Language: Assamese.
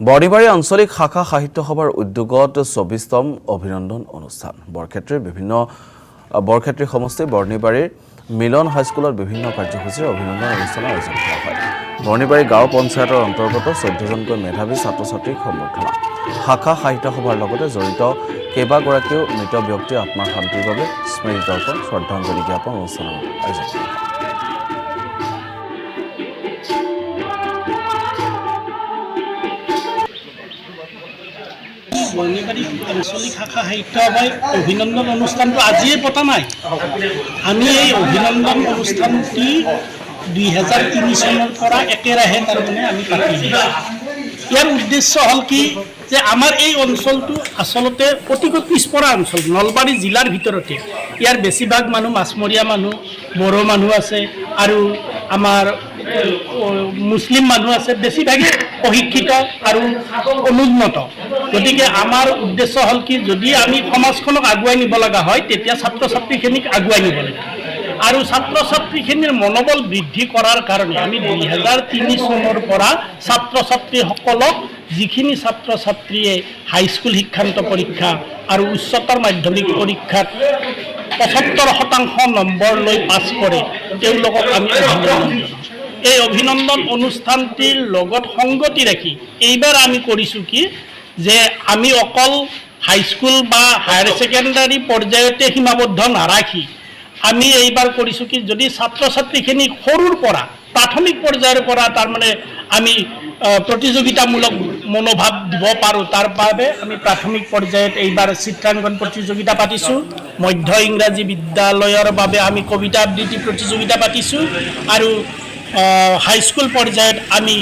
বৰ্ণিবাৰী আঞ্চলিক শাখা সাহিত্য সভাৰ উদ্যোগত ২৪তম অভিনন্দন অনুষ্ঠান বৰক্ষেত্ৰী সমষ্টি বৰ্ণিবাৰীৰ মিলন হাইস্কুলত বিভিন্ন কাৰ্যসূচীৰ অভিনন্দন অনুষ্ঠানৰ আয়োজন কৰা হয়। বৰ্ণিবাৰী গাঁও পঞ্চায়তৰ অন্তৰ্গত ১৪জনকৈ মেধাৱী ছাত্ৰ ছাত্ৰীক সম্বৰ্ধনা। শাখা সাহিত্য সভাৰ লগতে জড়িত কেইবাগৰাকীও মৃত ব্যক্তিৰ আত্মাৰ শান্তিৰ বাবে স্মৃতি দৰ্শন শ্ৰদ্ধাঞ্জলি জ্ঞাপন অনুষ্ঠানৰ আয়োজন কৰা হয়। বৰ্ণিবাৰী আঞ্চলিক শাখা সাহিত্য সভাৰ অভিনন্দন অনুষ্ঠানটো আজিয়ে পতা নাই। আমি এই অভিনন্দন অনুষ্ঠানটি ২০০৩ চনৰ পৰা একেৰাহে তাৰমানে আমি পাতিছোঁ। ইয়াৰ উদ্দেশ্য হ'ল কি যে আমাৰ এই অঞ্চলটো আচলতে অতিকৈ পিছপৰা অঞ্চল। নলবাৰী জিলাৰ ভিতৰতে ইয়াৰ বেছিভাগ মানুহ মাছমৰীয়া মানুহ, বড়ো মানুহ আছে আৰু আমাৰ মুছলিম মানুহ আছে, বেছিভাগেই অশিক্ষিত আৰু অনুন্নত। গতিকে আমাৰ উদ্দেশ্য হ'ল কি, যদি আমি সমাজখনক আগুৱাই নিব লগা হয় তেতিয়া ছাত্ৰ ছাত্ৰীখিনিক আগুৱাই নিব লাগে। আৰু ছাত্ৰ ছাত্ৰীখিনিৰ মনোবল বৃদ্ধি কৰাৰ কাৰণে আমি ২০০৩ চনৰ পৰা ছাত্ৰ ছাত্ৰীসকলক যিখিনি ছাত্ৰ ছাত্ৰীয়ে হাইস্কুল শিক্ষান্ত পৰীক্ষা আৰু উচ্চতৰ মাধ্যমিক পৰীক্ষাত ৭৫% নম্বৰ লৈ পাছ কৰে, তেওঁলোকক আমি অভিনন্দন জনাওঁ। এই অভিনন্দন অনুষ্ঠানটিৰ লগত সংগতি ৰাখি এইবাৰ আমি কৰিছোঁ কি যে আমি অকল হাইস্কুল বা হায়াৰ ছেকেণ্ডাৰী পৰ্যায়তে সীমাবদ্ধ নাৰাখি আমি এইবাৰ কৰিছোঁ কি, যদি ছাত্ৰ ছাত্ৰীখিনি সৰুৰ পৰা প্ৰাথমিক পৰ্যায়ৰ পৰা তাৰমানে আমি প্ৰতিযোগিতামূলক মনোভাৱ দিব পাৰোঁ, তাৰ বাবে আমি প্ৰাথমিক পৰ্যায়ত এইবাৰ চিত্ৰাংকন প্ৰতিযোগিতা পাতিছোঁ। মধ্য ইংৰাজী বিদ্যালয়ৰ বাবে আমি কবিতা আবৃত্তি প্ৰতিযোগিতা পাতিছোঁ আৰু হাইস্কুল পৰ্যায়ত আমি